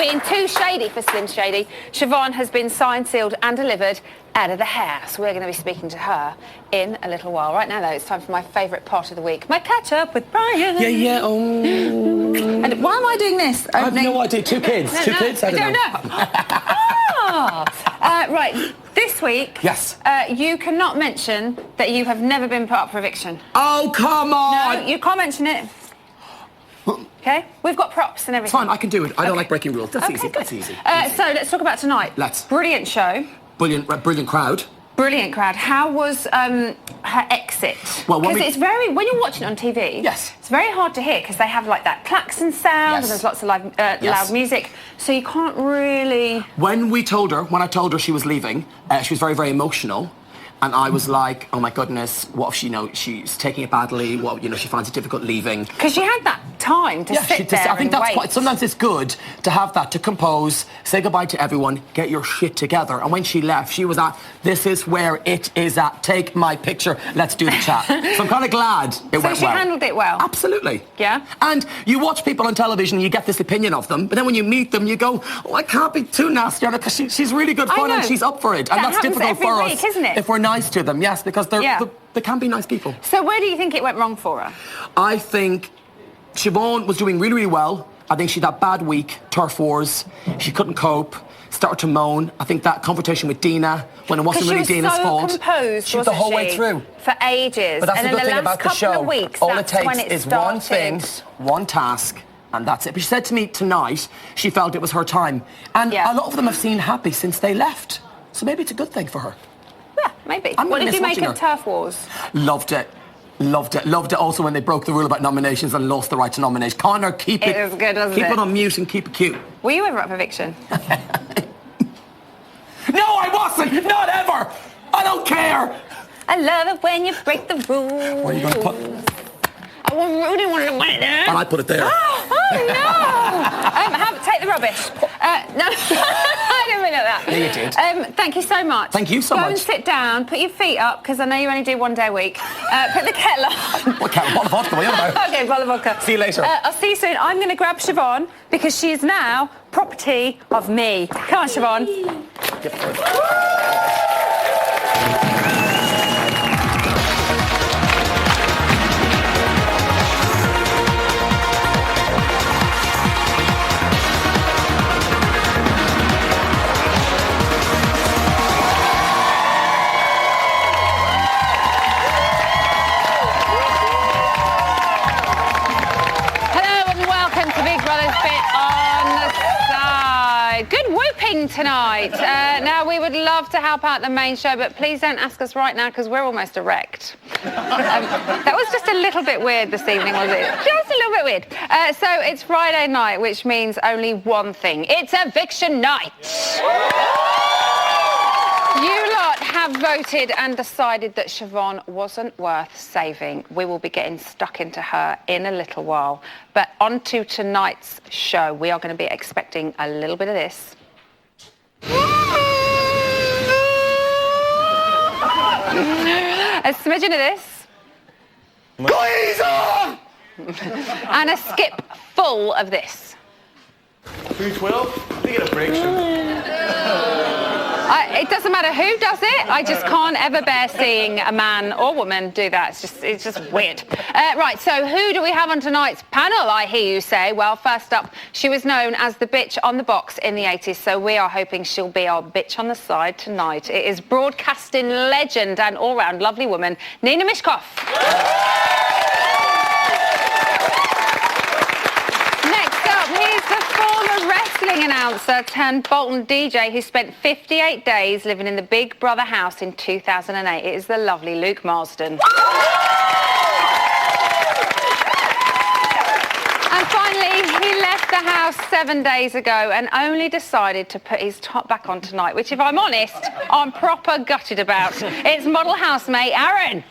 being too shady for Slim Shady, Siobhan has been signed, sealed and delivered out of the house. We're going to be speaking to her in a little while. Right now, though, it's time for my favourite part of the week, my catch-up with Brian. Yeah, oh... And why am I doing this? I have no idea. Two kids. Two kids? I don't know. Right, this week... Yes. You cannot mention that you have never been put up for eviction. Oh, come on! No, you can't mention it. OK? We've got props and everything. It's fine, I can do it. I don't like breaking rules. That's easy, that's easy. So let's talk about tonight. Let's. Brilliant show. Brilliant crowd. Brilliant crowd. How was her exit? Well, because it's very... When you're watching it on TV... Yes. It's very hard to hear because they have, like, that klaxon sound and there's lots of loud music, so you can't really... When I told her she was leaving, she was very, very emotional. And I was like, oh my goodness, what if she's taking it badly? What, she finds it difficult leaving. Because she had that time to sit there I think and that's wait. Sometimes it's good to have that, to compose, say goodbye to everyone, get your shit together. And when she left, she was at, this is where it is at, take my picture, let's do the chat. So I'm kind of glad it went well. So she handled it well? Absolutely. Yeah? And you watch people on television, you get this opinion of them, but then when you meet them, you go, oh, I can't be too nasty on her because she's really good fun and she's up for it. And that's difficult for us, isn't it? if we're nice to them, yes, because they can be nice people. So where do you think it went wrong for her? I think Siobhan was doing really, really well. I think she had that bad week, turf wars. She couldn't cope, started to moan. I think that confrontation with Dina, when it wasn't really Dina's fault. Composed, she was the whole way through. For ages. But that's the good thing about the show. Weeks, all it takes is one thing, one task, and that's it. But she said to me tonight, she felt it was her time. And a lot of them have seemed happy since they left. So maybe it's a good thing for her. Yeah, maybe. What did you make of Turf Wars? Loved it. Loved it. Loved it also when they broke the rule about nominations and lost the right to nominate. Connor, keep it. It was good, wasn't it? Keep it on mute and keep it cute. Were you ever up for eviction? No, I wasn't! Not ever! I don't care! I love it when you break the rules. Where are you going to put... I really wanted to put it there. And I put it there. Oh, no! Take the rubbish. No, I didn't mean that. Yeah, you did. Thank you so much. Thank you so much. Go and sit down, put your feet up, because I know you only do 1 day a week. Put the kettle on. What kettle? Bottle of vodka, what are you on about? OK, bottle of vodka. See you later. I'll see you soon. I'm going to grab Siobhan, because she is now property of me. Come on, Siobhan. Tonight. Now, we would love to help out the main show, but please don't ask us right now because we're almost erect. That was just a little bit weird this evening, was it? Just a little bit weird. So it's Friday night, which means only one thing. It's eviction night. You lot have voted and decided that Siobhan wasn't worth saving. We will be getting stuck into her in a little while. But on to tonight's show. We are going to be expecting a little bit of this. A smidgen of this. Please on! And a skip full of this. 212? We get a break soon. It doesn't matter who does it. I just can't ever bear seeing a man or woman do that. It's just weird. Right, so who do we have on tonight's panel, I hear you say? Well, first up, she was known as the bitch on the box in the 80s, so we are hoping she'll be our bitch on the side tonight. It is broadcasting legend and all-round lovely woman, Nina Mishkov. Wrestling announcer turned Bolton DJ who spent 58 days living in the Big Brother house in 2008. It is the lovely Luke Marsden. And finally, he left the house 7 days ago and only decided to put his top back on tonight, which, if I'm honest, I'm proper gutted about. It's model housemate Aaron.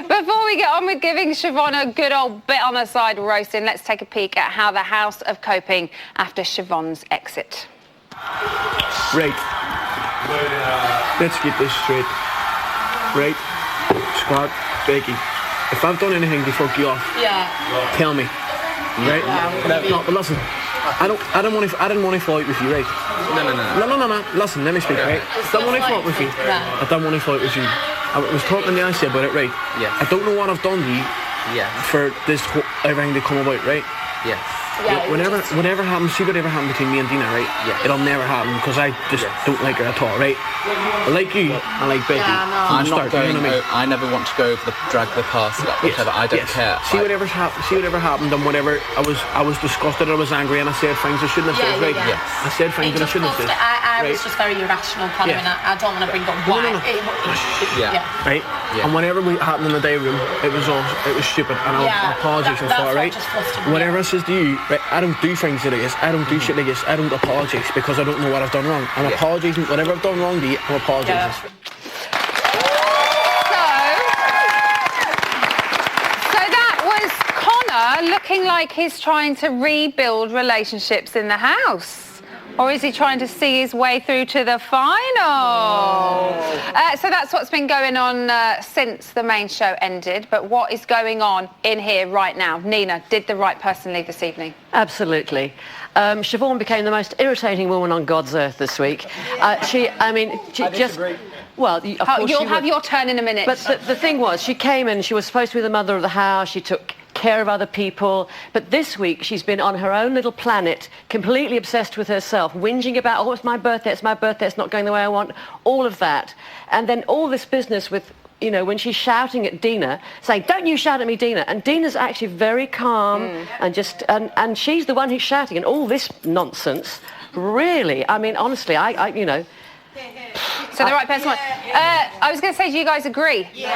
Before we get on with giving Siobhan a good old bit on the side roasting, let's take a peek at how the house are coping after Siobhan's exit. Great. let's get this straight. Right? Scott, Becky, if I've done anything to fuck you off, tell me. Right? No, but listen, I didn't want to fight with you, right? No. Listen, let me speak, right? I don't want to fight with you. I don't want to fight with you. I was talking to the IC about it, right? Yeah. I don't know what I've done to you for this everything to come about, right? Yeah. Whatever happens, see whatever happened between me and Dina, right? Yeah. It'll never happen because I just don't like her at all, right? I like you, I like Becky. I'm not going. I never want to go over drag the past, like, whatever. I don't care. See whatever happened, and whatever. I was disgusted. I was angry, and I said things I shouldn't have said. Right? Yes. I said things that I shouldn't have said. I was just very irrational, kind of, and I don't want to bring up why. Right. Yeah. And whatever happened in the day room, it was stupid, and I apologise for it, right? Whatever I says to you, right? I don't do things like this. I don't do shit like this. I don't apologise because I don't know what I've done wrong. I'm apologising. Whatever I've done wrong to you, I'm apologising. So that was Connor looking like he's trying to rebuild relationships in the house. Or is he trying to see his way through to the final? So that's what's been going on since the main show ended. But what is going on in here right now? Nina, did the right person leave this evening? Absolutely. Siobhan became the most irritating woman on God's earth this week. She just... Well, of course you'll have your turn in a minute. But the thing was, she came in, she was supposed to be the mother of the house, she took care of other people, but this week she's been on her own little planet, completely obsessed with herself, whinging about, oh, it's my birthday, it's not going the way I want, all of that. And then all this business with, you know, when she's shouting at Dina, saying, don't you shout at me, Dina. And Dina's actually very calm and just, and she's the one who's shouting, and all this nonsense, really, I mean, honestly, I you know. So the right person won. I was going to say, do you guys agree? Yeah.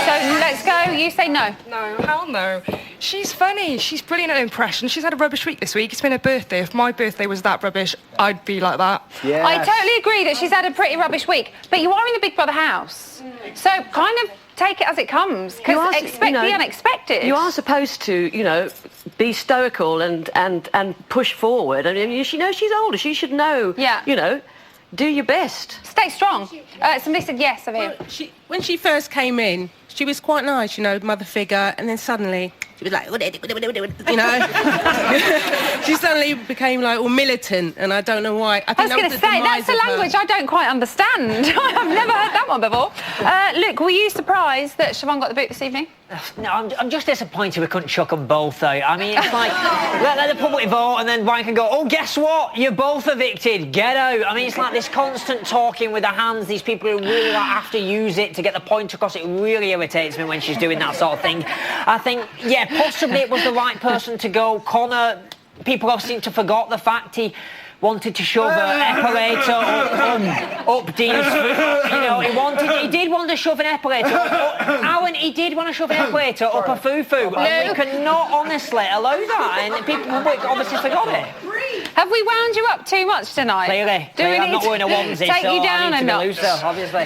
So let's go. You say no. No, hell no. She's funny. She's brilliant at impressions. She's had a rubbish week this week. It's been her birthday. If my birthday was that rubbish, I'd be like that. Yes. I totally agree that she's had a pretty rubbish week. But you are in the Big Brother house. So kind of take it as it comes. Because expect the unexpected. You are supposed to, you know, be stoical and push forward. I mean, she knows she's older. She should know, you know, do your best. Stay strong. Somebody said yes over here. Well, when she first came in, she was quite nice, you know, mother figure, and then suddenly she was like, you know, she suddenly became like all militant, and I don't know why. I was going to say, that's a language I don't quite understand. I've never heard that one before. Luke, were you surprised that Siobhan got the boot this evening? No, I'm just disappointed we couldn't chuck them both, though. I mean, it's like, let the public vote, and then Ryan can go, oh, guess what? You're both evicted. Get out. I mean, it's like this constant talking with their hands. These people who really have to use it to get the point across. It really irritates me when she's doing that sort of thing. I think, yeah, possibly it was the right person to go. Connor, people have seemed to forgot the fact he wanted to shove an eparator up Dina's foot. You know, he did want to shove an eparator Alan, he did want to shove an eparator up a foo-foo. And we cannot honestly allow that. And people obviously forgot it. Have we wound you up too much tonight? Clearly. I'm not wearing a onesie, take so you down I need a to be notch. looser, obviously.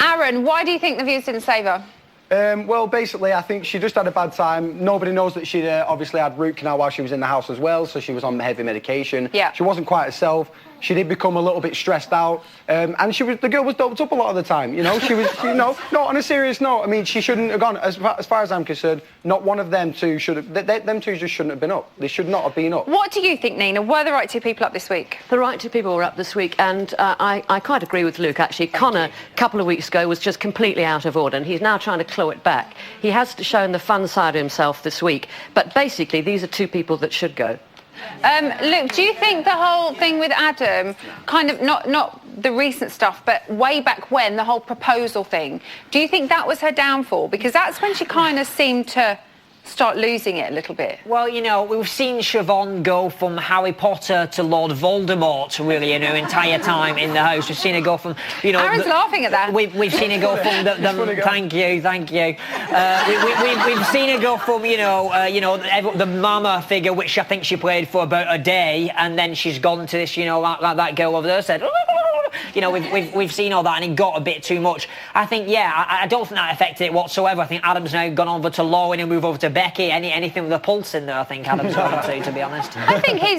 Aaron, why do you think the viewers didn't save her? Well, basically, I think she just had a bad time. Nobody knows that she obviously had root canal while she was in the house as well, so she was on heavy medication. Yeah. She wasn't quite herself. She did become a little bit stressed out, and the girl was doped up a lot of the time. You know, she was, you know, no. On a serious note, I mean, she shouldn't have gone. As far as I'm concerned, not one of them two should have. Them two just shouldn't have been up. They should not have been up. What do you think, Nina? Were the right two people up this week? The right two people were up this week, and I quite agree with Luke, actually. Connor, a couple of weeks ago, was just completely out of order, and he's now trying to claw it back. He has shown the fun side of himself this week, but basically, these are two people that should go. Luke, do you think the whole thing with Adam, kind of not the recent stuff, but way back when, the whole proposal thing, do you think that was her downfall? Because that's when she kind of seemed to start losing it a little bit. Well, you know, we've seen Siobhan go from Harry Potter to Lord Voldemort, really, in her entire time in the house. We've seen her go from, you know... Aaron's laughing at that. We've seen her go from the thank you. We've seen her go from, you know, the mama figure, which I think she played for about a day, and then she's gone to this, you know, like that girl over there said... you know, we've seen all that, and it got a bit too much. I think, I don't think that affected it whatsoever. I think Adam's now gone over to Lauren and move over to Becky. Anything with a pulse in there, I think Adam's going to be honest. I think I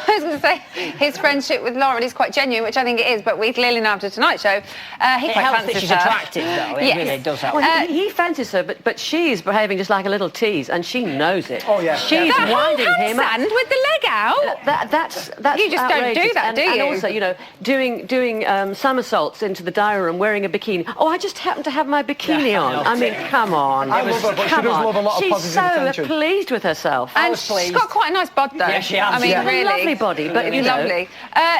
was going to say, his friendship with Lauren is quite genuine, which I think it is, but we clearly know after tonight's show, he quite helps fancies that she's her. attractive, though. It really does help. Well, he fancies her, but she's behaving just like a little tease, and she knows it. Oh, yeah. She's That whole winding him up. handstand with the leg out. That's You just don't do outrageous. that, do you? And also, you know, doing somersaults into the diary room wearing a bikini. Oh, I just happen to have my bikini on. I mean, come on. I love her, but she does love a lot of positive She's so attention. pleased with herself. And she's got quite a nice bod, though. Yeah, she has. I mean, Yeah. really. Lovely body, but, you know. Lovely.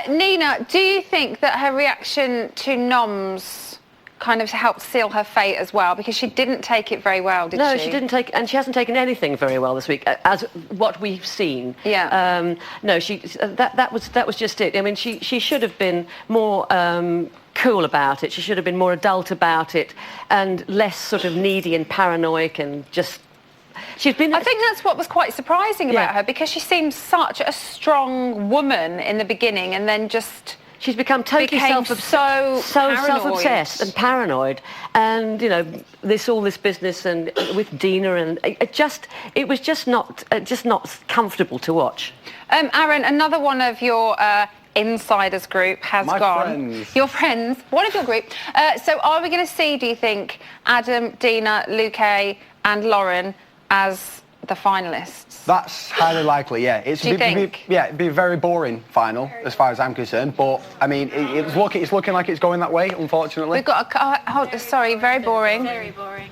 Nina, do you think that her reaction to Noms kind of helped seal her fate as well? Because she didn't take it very well, did she? No, she didn't take, and she hasn't taken anything very well this week, as what we've seen. Yeah. No, that was just it. I mean, she should have been more cool about it. She should have been more adult about it, and less sort of needy and paranoid and just. She's been. I think that's what was quite surprising about her, because she seemed such a strong woman in the beginning, and then just. She's become totally so self-obsessed and paranoid, and you know all this business and with Dina, and it was just not comfortable to watch. Aaron, another one of your insiders group has gone. Friends. Your friends, one of your group. So are we going to see, do you think, Adam, Dina, Luke, and Lauren as the finalists? That's highly likely, yeah. It'd be a very boring final, as far as I'm concerned. But I mean, it's looking like it's going that way, unfortunately. We've got very boring. Very boring.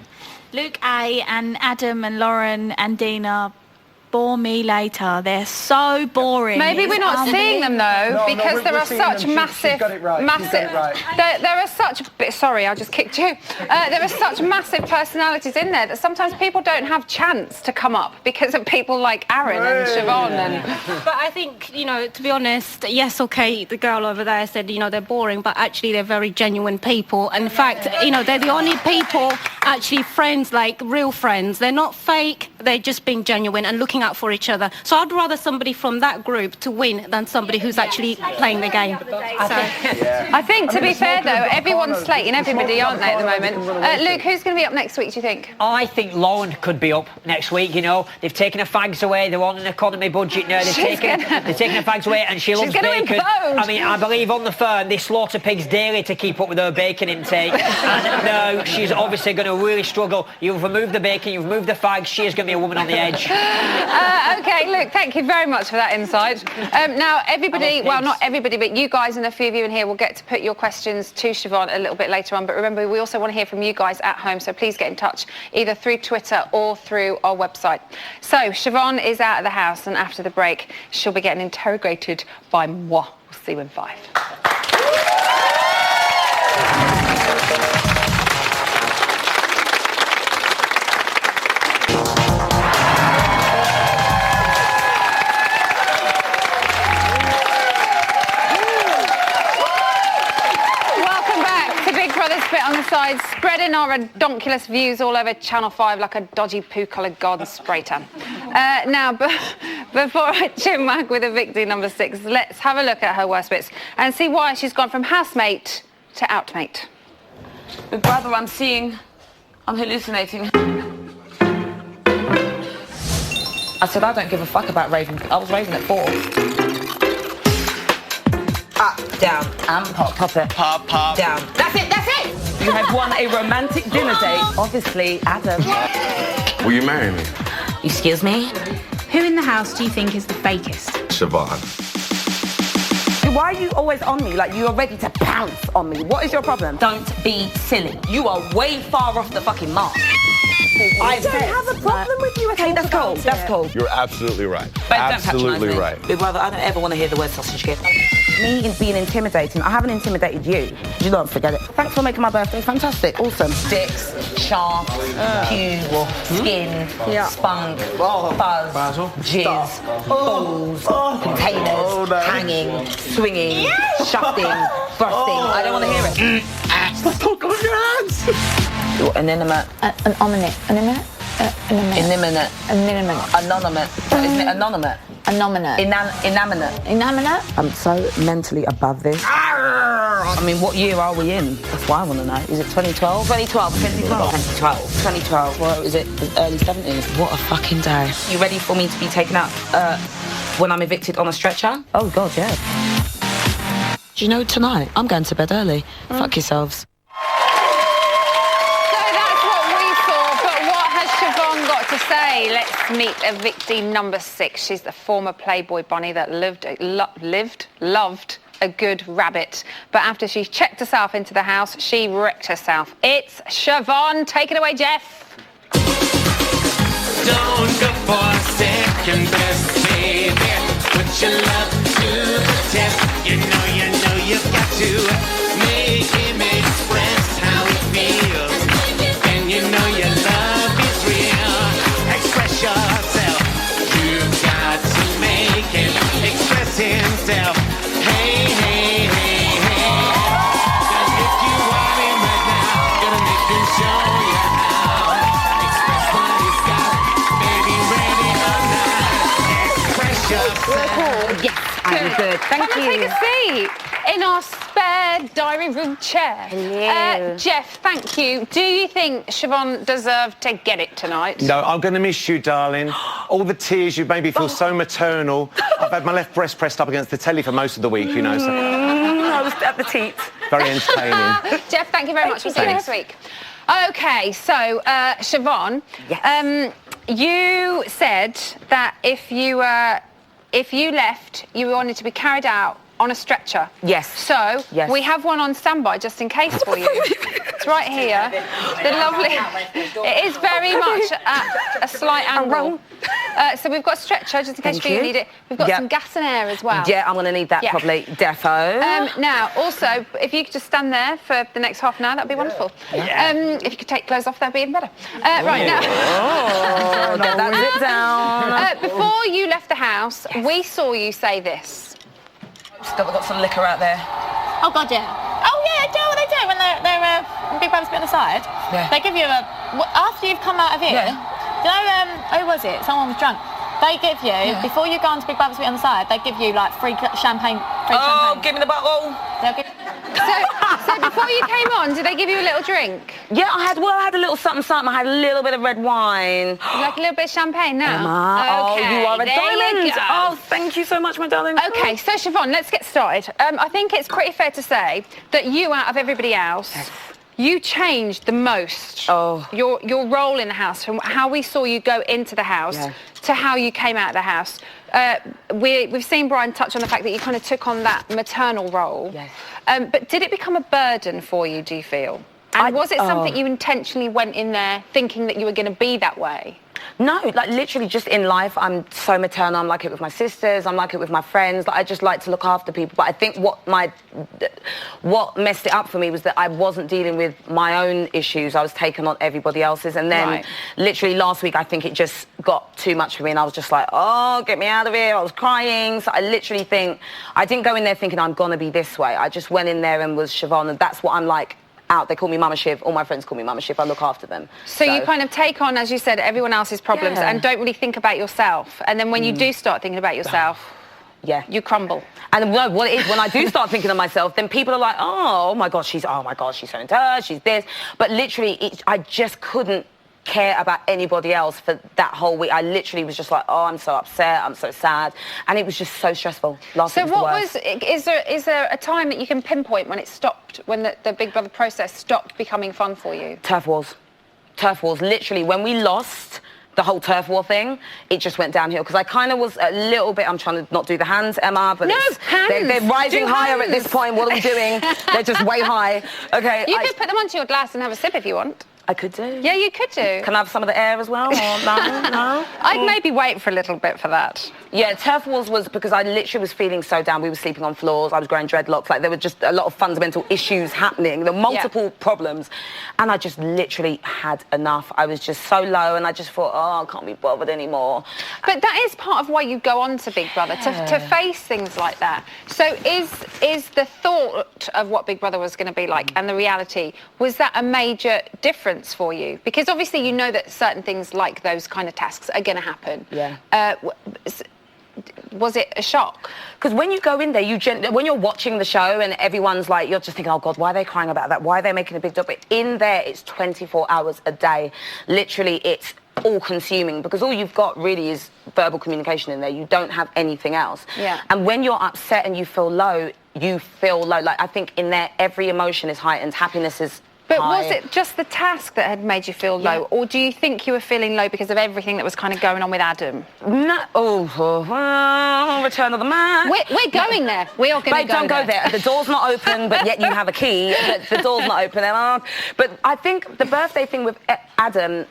Luke A and Adam and Lauren and Dina bore me later. They're so boring. Maybe we're not seeing them though, because there are such massive. She's got it right. There are such. Sorry, I just kicked you. There are such massive personalities in there that sometimes people don't have chance to come up because of people like Aaron and Siobhan. But I think, you know, to be honest, yes, okay, the girl over there said, you know, they're boring, but actually they're very genuine people. And in fact, you know, they're the only people actually friends, like real friends. They're not fake. They're just being genuine and looking out for each other. So I'd rather somebody from that group to win than somebody who's actually playing the game. I think, to be fair though, everyone's slating everybody, aren't they, at the moment? Luke, who's going to be up next week, do you think? I think Lauren could be up next week. You know, they've taken her fags away. They're on an economy budget now. They've taken her fags away, and she loves bacon. I mean, I believe on the phone they slaughter pigs daily to keep up with her bacon intake. And no, she's obviously going to really struggle. You've removed the bacon, you've removed the fags. She is going to be a woman on the edge. Okay, Luke, thank you very much for that insight. Now, everybody, well, not everybody, but you guys and a few of you in here will get to put your questions to Siobhan a little bit later on. But remember, we also want to hear from you guys at home, so please get in touch either through Twitter or through our website. So, Siobhan is out of the house, and after the break, she'll be getting interrogated by moi. We'll see you in 5. On the side, spreading our redonkulous views all over Channel 5 like a dodgy poo-coloured god spray tan. Now, before I chinwag with Eviction number 6, let's have a look at her worst bits and see why she's gone from housemate to outmate. Big brother, I'm hallucinating. I said I don't give a fuck about raving. I was raving at 4. Up, down, and pop. Pop it. Pop, pop. Down. That's it. You have won a romantic dinner date. Obviously, Adam. Will you marry me? Excuse me? Who in the house do you think is the fakest? Siobhan. Why are you always on me? Like, you are ready to pounce on me. What is your problem? Don't be silly. You are way far off the fucking mark. I don't have a problem with you. Okay, that's cool. That's cool. You're absolutely right. But absolutely don't right. Big brother, I don't ever want to hear the word sausage gift. Me being intimidating. I haven't intimidated you. You don't forget it. Thanks for making my birthday fantastic. Awesome. Dicks, shafts, pubes, skin, spunk, fuzz, jizz, balls, containers, hanging, swinging, shafting, busting. I don't want to hear it. Stop talking with your hands. You're inanimate. An ominous. Inanimate. Anonymous. Isn't it anonymous? Inanimate. I'm so mentally above this. I mean, what year are we in? That's what I want to know. Is it 2012? 2012. Well, is it the early 70s? What a fucking day. You ready for me to be taken out when I'm evicted on a stretcher? Oh, God, yeah. Do you know, tonight, I'm going to bed early. Fuck yourselves. Siobhan got to say, let's meet evictee number 6. She's the former Playboy bunny that loved a good rabbit. But after she checked herself into the house, she wrecked herself. It's Siobhan. Take it away, Jeff. Don't go for second best, baby. Put your love to the test. You know you've got to make him express how he feels. And you know your love is real. Express yourself. You've got to make him express himself. Hey, hey, hey, hey. 'Cause if you want him right now, gonna make him show you how. Express what he's got. Baby, ready or not. Express yourself. Yes, I'm good. Thank Come you. and take a seat in our spare diary room chair. Hello. Jeff, thank you. Do you think Siobhan deserved to get it tonight? No, I'm going to miss you, darling. All the tears, you made me feel so maternal. I've had my left breast pressed up against the telly for most of the week, you know, so... I was at the teats. Very entertaining. Jeff, thank you very much. We'll see you next week. OK, so, Siobhan, you said that if you left, you wanted to be carried out on a stretcher. Yes. So, we have one on standby just in case for you. It's right here. The lovely... It is very much at a slight angle. So we've got a stretcher just in case you need it. We've got some gas and air as well. Yeah, I'm going to need that probably. Defo. Now, also, if you could just stand there for the next half an hour, that'd be wonderful. If you could take clothes off, that'd be even better. Right, now... Oh, get that zip down. Before you left the house, we saw you say this. Still got some liquor out there. Oh, God, yeah. Oh, yeah, do you know what they do when they're Big Brother's bit on the side? Yeah. They give you after you've come out of here, do you know, who was it? Someone was drunk. They give you, before you go on to Big Brother's bit on the side, they give you, like, free champagne. Give me the bottle. So before you came on, did they give you a little drink? Yeah, I had a little something. I had a little bit of red wine. Like a little bit of champagne now? Emma, Okay, you are a diamond. You go. Oh, thank you so much, my darling. OK, so Siobhan, let's get started. I think it's pretty fair to say that you, out of everybody else, you changed the most. Your role in the house, from how we saw you go into the house to how you came out of the house. We've seen Brian touch on the fact that you kind of took on that maternal role. Yes. But did it become a burden for you, do you feel? And was it something you intentionally went in there thinking that you were going to be that way? No, like literally just in life, I'm so maternal. I'm like it with my sisters. I'm like it with my friends. Like, I just like to look after people. But I think what messed it up for me was that I wasn't dealing with my own issues. I was taking on everybody else's. And then literally last week, I think it just got too much for me. And I was just like, oh, get me out of here. I was crying. So I literally think, I didn't go in there thinking I'm going to be this way. I just went in there and was Siobhan. And that's what I'm like. Out. They call me Mama Shiv. All my friends call me Mama Shiv. I look after them. So you kind of take on, as you said, everyone else's problems and don't really think about yourself. And then when you do start thinking about yourself, you crumble. And what it is, when I do start thinking of myself, then people are like, oh my God, she's so into her, she's this. But literally, I just couldn't care about anybody else for that whole week. I literally was just like, oh, I'm so upset, I'm so sad, and it was just so stressful. So is there a time that you can pinpoint when it stopped, when the Big Brother process stopped becoming fun for you? Turf wars, literally. When we lost the whole turf war thing, it just went downhill, because I kind of was a little bit, I'm trying to not do the hands, Emma, but they're rising higher at this point. What are we doing? They're just way high. Okay. You could put them onto your glass and have a sip if you want. I could do. Yeah, you could do. Can I have some of the air as well? Or no? I'd maybe wait for a little bit for that. Yeah, turf wars was because I literally was feeling so down. We were sleeping on floors. I was growing dreadlocks. Like, there were just a lot of fundamental issues happening. There were multiple problems. And I just literally had enough. I was just so low, and I just thought, oh, I can't be bothered anymore. But that is part of why you go on to Big Brother, to face things like that. So is the thought of what Big Brother was going to be like and the reality, was that a major difference difference for you? Because obviously you know that certain things like those kind of tasks are going to happen. Yeah. Was it a shock? Because when you go in there, when you're watching the show and everyone's like, you're just thinking, oh God, why are they crying about that? Why are they making a big deal? But in there, it's 24 hours a day. Literally, it's all consuming because all you've got really is verbal communication in there. You don't have anything else. Yeah. And when you're upset and you feel low, like I think in there, every emotion is heightened. Happiness is But high. was it just the task that had made you feel low, or do you think you were feeling low because of everything that was kind of going on with Adam? No. Return of the Man. We're going there. We are going to Babe, don't go there. The door's not open, but yet you have a key. The door's not open. But I think the birthday thing with Adam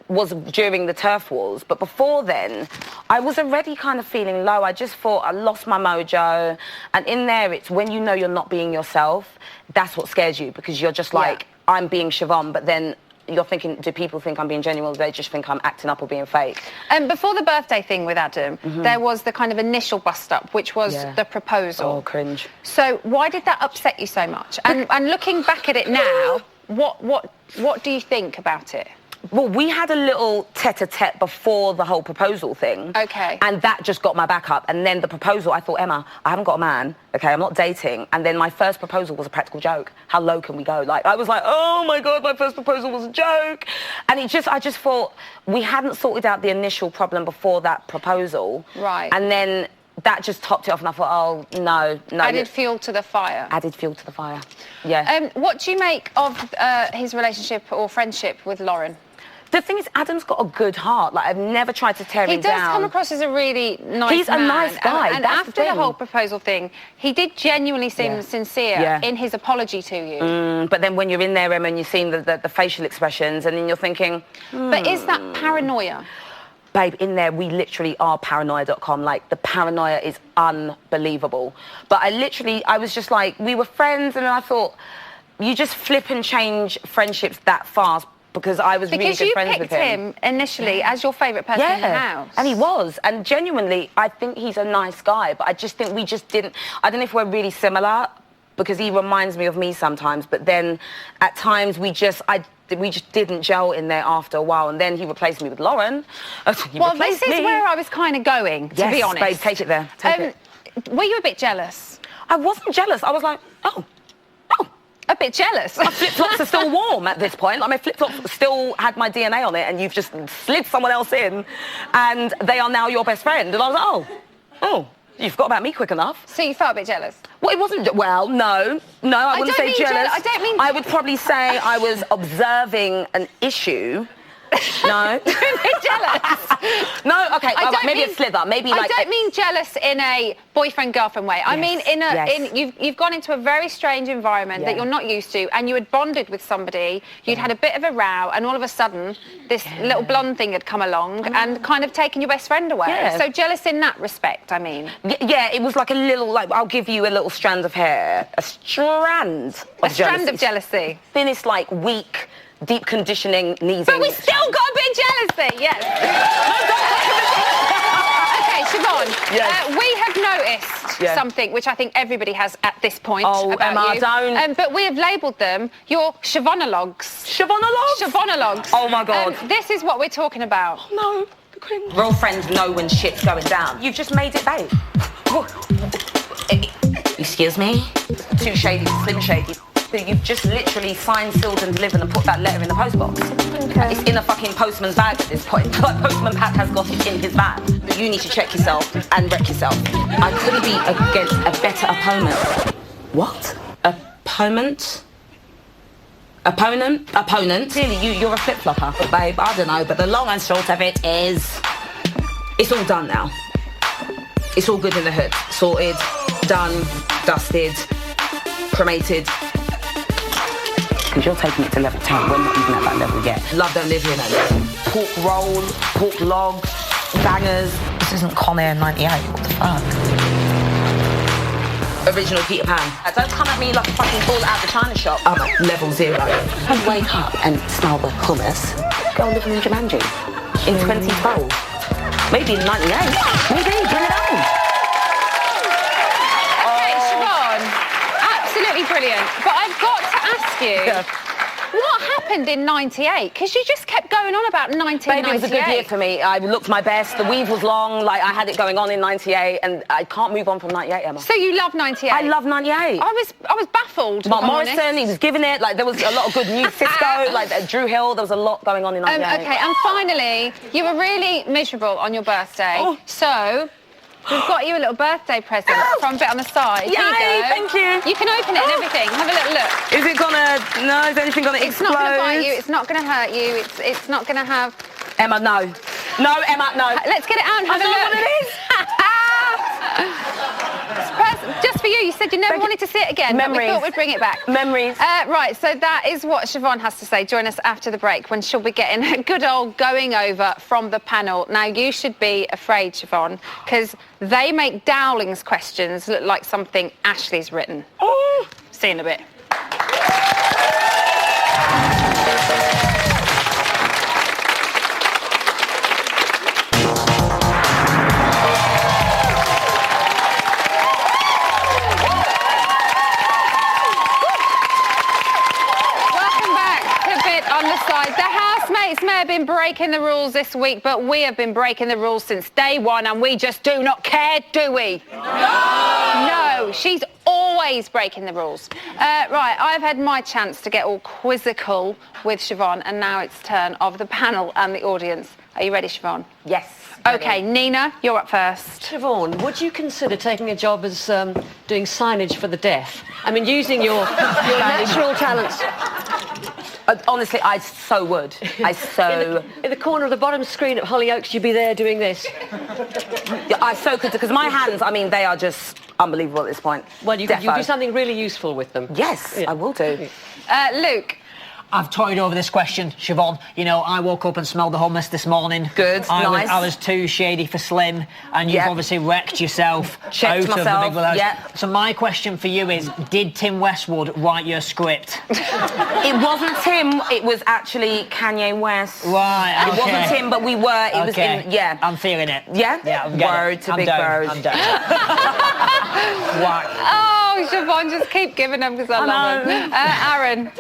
was during the turf wars, but before then I was already kind of feeling low. I just thought I lost my mojo, and in there it's when you know you're not being yourself, that's what scares you, because you're just like, I'm being Siobhan, but then you're thinking, do people think I'm being genuine, or do they just think I'm acting up or being fake? Before the birthday thing with Adam, there was the kind of initial bust up, which was the proposal. Oh, cringe. So why did that upset you so much? And looking back at it now, what do you think about it? Well, we had a little tete-a-tete before the whole proposal thing. Okay. And that just got my back up. And then the proposal, I thought, Emma, I haven't got a man, okay, I'm not dating. And then my first proposal was a practical joke. How low can we go? Like, I was like, oh my God, my first proposal was a joke. And I just thought we hadn't sorted out the initial problem before that proposal. Right. And then that just topped it off, and I thought, oh, no. Added fuel to the fire. Added fuel to the fire, yeah. What do you make of his relationship or friendship with Lauren? The thing is, Adam's got a good heart. Like, I've never tried to tear him down. He does come across as a really nice man. He's a nice guy. And after the whole proposal thing, he did genuinely seem sincere in his apology to you. But then when you're in there, Emma, and you're seeing the facial expressions, and then you're thinking... But is that paranoia? Babe, in there, we literally are paranoia.com. Like, the paranoia is unbelievable. But I was just like, we were friends, and I thought, you just flip and change friendships that fast. Because I was really good friends with him. Because you picked him initially as your favourite person in the house. And he was. And genuinely, I think he's a nice guy. But I just think we just didn't... I don't know if we're really similar, because he reminds me of me sometimes. But then, at times, we just didn't gel in there after a while. And then he replaced me with Lauren. Well, this is where I was kind of going, to be honest. Babe, take it there. Take it. Were you a bit jealous? I wasn't jealous. I was like, oh. A bit jealous. My flip-flops are still warm at this point. Like, my flip-flops still had my DNA on it, and you've just slid someone else in, and they are now your best friend. And I was like, oh, you forgot about me quick enough. So you felt a bit jealous? Well, it wasn't... Well, no, I wouldn't say jealous. I don't mean... I would probably say I was observing an issue. No. Jealous? No, okay, maybe a slither. Maybe like... I don't mean jealous in a boyfriend-girlfriend way. I mean you've gone into a very strange environment that you're not used to, and you had bonded with somebody, you'd had a bit of a row, and all of a sudden this little blonde thing had come along and kind of taken your best friend away. Yeah. So jealous in that respect, I mean. Yeah, it was like a little, like, I'll give you a little strand of hair. A strand of jealousy. Thinnest, like, weak... deep conditioning needs. But we still got a bit of jealousy, yes. Okay, Siobhan, we have noticed something which I think everybody has at this point about Emma, you. don't. But we have labelled them your Siobhanologues. Siobhanologues? Siobhanologues. Oh, my God. This is what we're talking about. Oh, no. Real friends know when shit's going down. You've just made it, babe. Excuse me? Too shady, slim shady. You've just literally signed, sealed and delivered and put that letter in the postbox. Okay. It's in a fucking postman's bag at this point. Like, Postman Pat has got it in his bag. But you need to check yourself and wreck yourself. I couldn't be against a better opponent. What? Opponent? Clearly, you're a flip-flopper. But babe, I don't know. But the long and short of it is... it's all done now. It's all good in the hood. Sorted, done, dusted, cremated. Because you're taking it to level 10. We're not even at that level yet. Love don't live here, no. Pork roll, pork log, bangers. This isn't Con Air 98. What the fuck? Original Peter Pan. Don't come at me like a fucking ball out of the China shop. I'm at level 0. I wake up and smell the hummus. Go living in Jumanji. In 2012. Maybe in 98. Maybe, bring it on. Okay, Siobhan. Absolutely brilliant. But I've got to ask you, what happened in '98? Because you just kept going on about 1998. Baby, it was a good year for me. I looked my best. The weave was long. Like, I had it going on in '98, and I can't move on from '98, Emma. So you love '98? I love '98. I was baffled. Mark Morrison, he was giving it. Like, there was a lot of good news. Cisco, like Drew Hill. There was a lot going on in '98. Okay, and finally, you were really miserable on your birthday. So we've got you a little birthday present from a bit on the side. Yay, Here you go. thank you. You can open it and everything. Have a little look. Is it gonna? No, is anything gonna It's explode? not gonna bite you. It's not gonna hurt you. It's not gonna have. Emma, no. No, Emma, no. Let's get it out and have a look. What it is. Just for you. You said you never wanted to see it again. But we Memories. thought we'd bring it back. Memories. Right, so that is what Siobhan has to say. Join us after the break when she'll be getting a good old going over from the panel. Now, you should be afraid, Siobhan, because they make Dowling's questions look like something Ashley's written. Oh! See you in a bit. On the side. The housemates may have been breaking the rules this week, but we have been breaking the rules since day one, and we just do not care, do we? No, she's always breaking the rules. Right, I've had my chance to get all quizzical with Siobhan, and now it's turn of the panel and the audience. Are you ready, Siobhan? Yes. Okay, Nina, you're up first. Siobhan, would you consider taking a job as doing signage for the deaf? I mean, using your natural talents. Honestly, I so would. I so... In the corner of the bottom screen at Hollyoaks, you'd be there doing this. Yeah, I so could, because my hands, I mean, they are just unbelievable at this point. Well, you'll do something really useful with them. Yes, I will do. Luke. I've toyed over this question, Siobhan. You know, I woke up and smelled the hummus this morning. Good, nice. I was too shady for Slim, and you've obviously wrecked yourself out of the Big Will House. So my question for you is, did Tim Westwood write your script? It wasn't Tim, it was actually Kanye West. Right, okay. It wasn't Tim, but we were, it was in, yeah. I'm feeling it. Yeah? Yeah, I'm getting Word it. to I'm big down. bird. I'm down. Whack. Oh, Siobhan, just keep giving them because I love them. Aaron.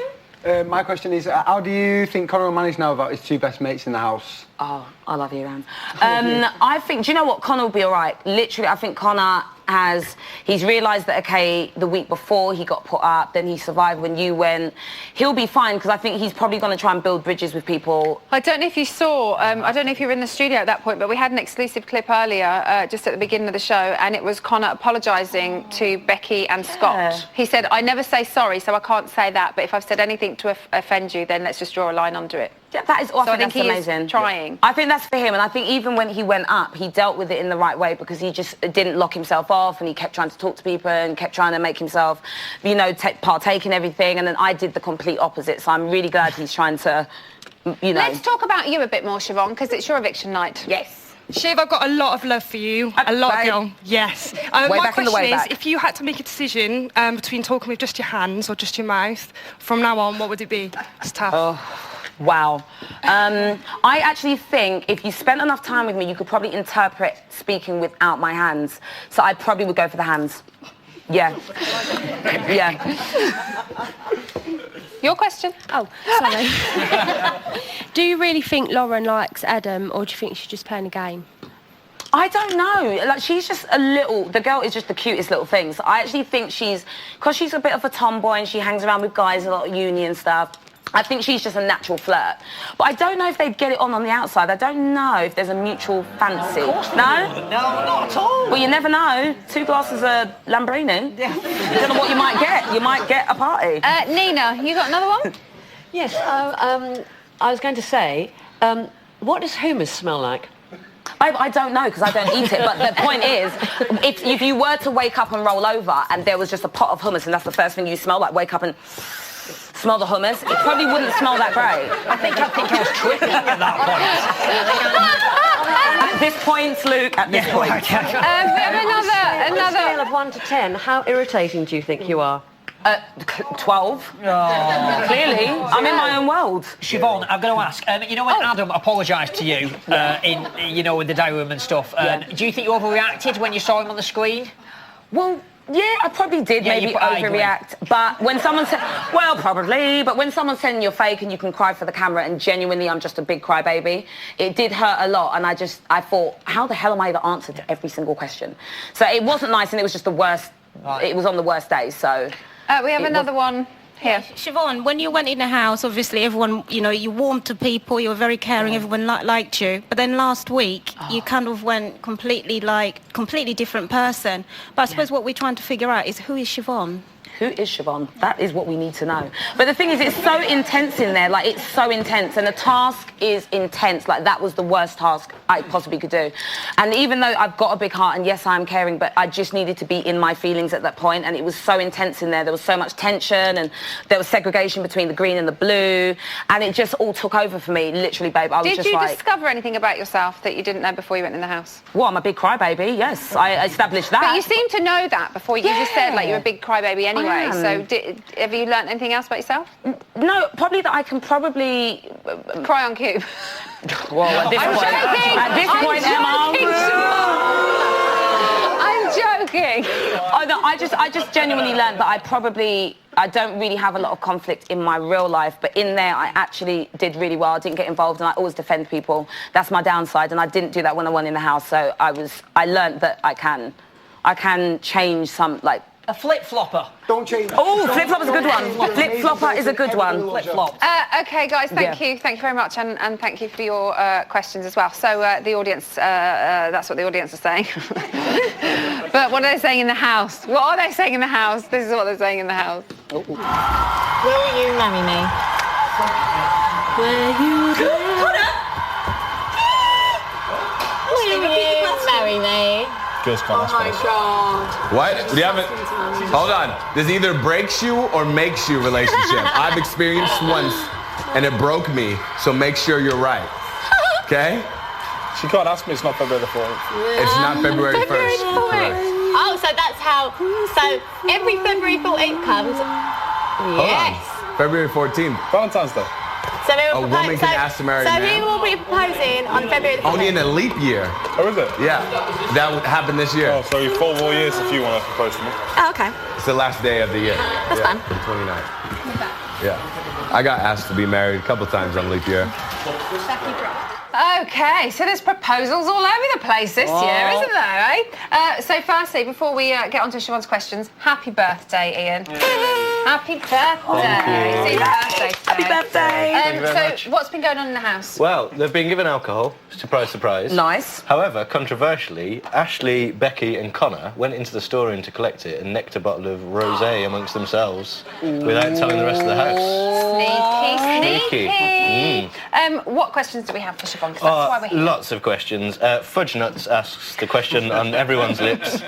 My question is, how do you think Conor O'Malley's know about his two best mates in the house? Oh, I love you, Aaron. I think, do you know what? Conor will be all right. Literally, I think Conor he's realised that, okay, the week before he got put up, then he survived when you went. He'll be fine, because I think he's probably going to try and build bridges with people. I don't know if you saw, I don't know if you were in the studio at that point, but we had an exclusive clip earlier, just at the beginning of the show, and it was Conor apologising to Becky and Scott. He said, I never say sorry, so I can't say that, but if I've said anything to offend you, then let's just draw a line under it. Yeah, that is awesome. So I think that's he amazing. is trying. I think that's for him, and I think even when he went up, he dealt with it in the right way, because he just didn't lock himself off, and he kept trying to talk to people and kept trying to make himself, you know, partake in everything. And then I did the complete opposite. So I'm really glad he's trying to, you know. Let's talk about you a bit more, Siobhan, because it's your eviction night. Yes. Shiv, I've got a lot of love for you. A lot, girl. Yes. My question is, if you had to make a decision between talking with just your hands or just your mouth, from now on, what would it be? It's tough. Oh, wow. I actually think if you spent enough time with me, you could probably interpret speaking without my hands. So I probably would go for the hands. Yeah. Yeah. Your question? Oh, sorry. Do you really think Lauren likes Adam, or do you think she's just playing a game? I don't know. Like, she's just a little... The girl is just the cutest little thing. So I actually think because she's a bit of a tomboy and she hangs around with guys a lot at uni and stuff, I think she's just a natural flirt. But I don't know if they'd get it on the outside. I don't know if there's a mutual fancy. Of course no? No, not at all. Well, you never know. 2 glasses of Lamborghini. Yeah. You don't know what you might get. You might get a party. Nina, you got another one? Yes, I was going to say, what does hummus smell like? I don't know, because I don't eat it, but the point is, if you were to wake up and roll over and there was just a pot of hummus and that's the first thing you smell, like wake up and smell the hummus, it probably wouldn't smell that great. I think I was tripping at that point. At this point, Luke, at this point. We have On a scale of 1 to 10, how irritating do you think you are? 12. Oh. Clearly, I'm in my own world. Siobhan, I've got to ask. You know when Adam apologised to you in the diary room and stuff? Do you think you overreacted when you saw him on the screen? Well, Yeah, I probably did maybe overreact. But when someone said, well, probably, but when someone's saying you're fake and you can cry for the camera and genuinely I'm just a big crybaby, it did hurt a lot. And I thought, how the hell am I the answer to every single question? So it wasn't nice and it was just the worst. It was on the worst day, so... we have another one. Here. Siobhan, when you went in the house, obviously everyone, you know, you warmed to people, you were very caring, everyone liked you. But then last week, you kind of went completely different person. But I suppose what we're trying to figure out is who is Siobhan? Who is Siobhan? That is what we need to know. But the thing is, it's so intense in there. Like, it's so intense. And the task is intense. Like, that was the worst task I possibly could do. And even though I've got a big heart, and yes, I'm caring, but I just needed to be in my feelings at that point. And it was so intense in there. There was so much tension, and there was segregation between the green and the blue. And it just all took over for me, literally, babe. I was Did just you like... discover anything about yourself that you didn't know before you went in the house? Well, I'm a big crybaby, yes. I established that. But you seem to know that before. You just said, like, you're a big crybaby anyway. So have you learnt anything else about yourself? No, probably that I can probably... Cry on cube. Well, at this point, Emma... I'm joking. Oh, no, I just genuinely learned that I don't really have a lot of conflict in my real life, but in there I actually did really well. I didn't get involved and I always defend people. That's my downside, and I didn't do that when I went in the house, so I learned that I can change some, like... A flip-flopper. Don't change. Oh, flip-flopper's a good one. Flip-flopper is a good one. Flip-flop. OK, guys, thank you very much, and thank you for your questions as well. So the audience, that's what the audience are saying. But what are they saying in the house? What are they saying in the house? This is what they're saying in the house. Will you marry me? Will you marry me? Oh my God. What? Do you have it? Hold on. This either breaks you or makes you relationship. I've experienced once and it broke me, so make sure you're right. Okay? She can't ask me, it's not February the 4th. It's not February 1st. Correct. Oh, so that's how... So every February 14th comes... Yes. Hold on. February 14th. Valentine's Day. So a woman can ask to marry a man. So who will be proposing on February the 14th? Only in a leap year. Oh, is it? Yeah. That would happen this year. Oh, so you've 4 more years if you want to propose to me. Oh, okay. It's the last day of the year. That's fine. The 29th. Yeah. I got asked to be married a couple times on leap year. OK, so there's proposals all over the place this year, isn't there, eh? So firstly, before we get on to Siobhan's questions, happy birthday, Ian. Happy birthday. See, birthday today. Happy birthday. Thank you very much. So what's been going on in the house? Well, they've been given alcohol. Surprise, surprise. Nice. However, controversially, Ashley, Becky and Connor went into the storeroom to collect it and nicked a bottle of rosé amongst themselves without telling the rest of the house. Sneaky. What questions do we have for Siobhan? That's why we're here. Lots of questions. Fudge Nuts asks the question on everyone's lips.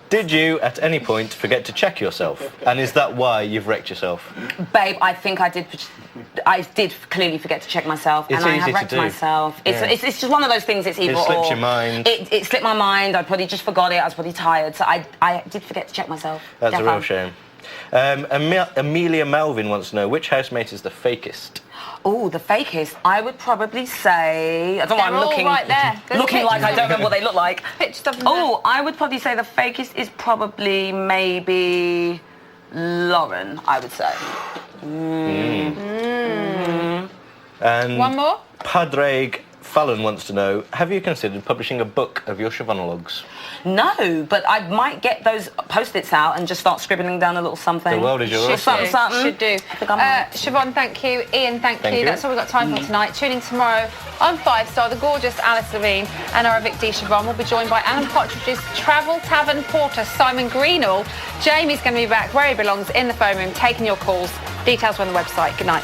Did you, at any point, forget to check yourself? And is that why you've wrecked yourself? Babe, I think I did clearly forget to check myself, It's and I easy have to wrecked do. myself. Yeah. It's just one of those things. It's either It slipped or. your mind. It slipped my mind. I probably just forgot it. I was probably tired, so I did forget to check myself. That's a Defo. real shame. Amelia Melvin wants to know, which housemate is the fakest? Oh, the fakest. I would probably say... I don't know why I'm They're all looking... right there. There's Looking like I pictures. don't know what they look like. Pictures of them Oh, I would probably say the fakest is probably maybe Lauren, I would say. And One more? Padraig Fallon wants to know, have you considered publishing a book of your Siobhanologues? No, but I might get those Post-its out and just start scribbling down a little something. The world is yours. Something. Should do. I think I might. Siobhan, thank you. Ian, thank Thank you. you. That's all we've got time for tonight. Tune in tomorrow on 5 Star. The gorgeous Alice Levine and our evictee Siobhan will be joined by Alan Partridge's Travel Tavern Porter, Simon Greenall. Jamie's going to be back where he belongs, in the phone room, taking your calls. Details are on the website. Good night.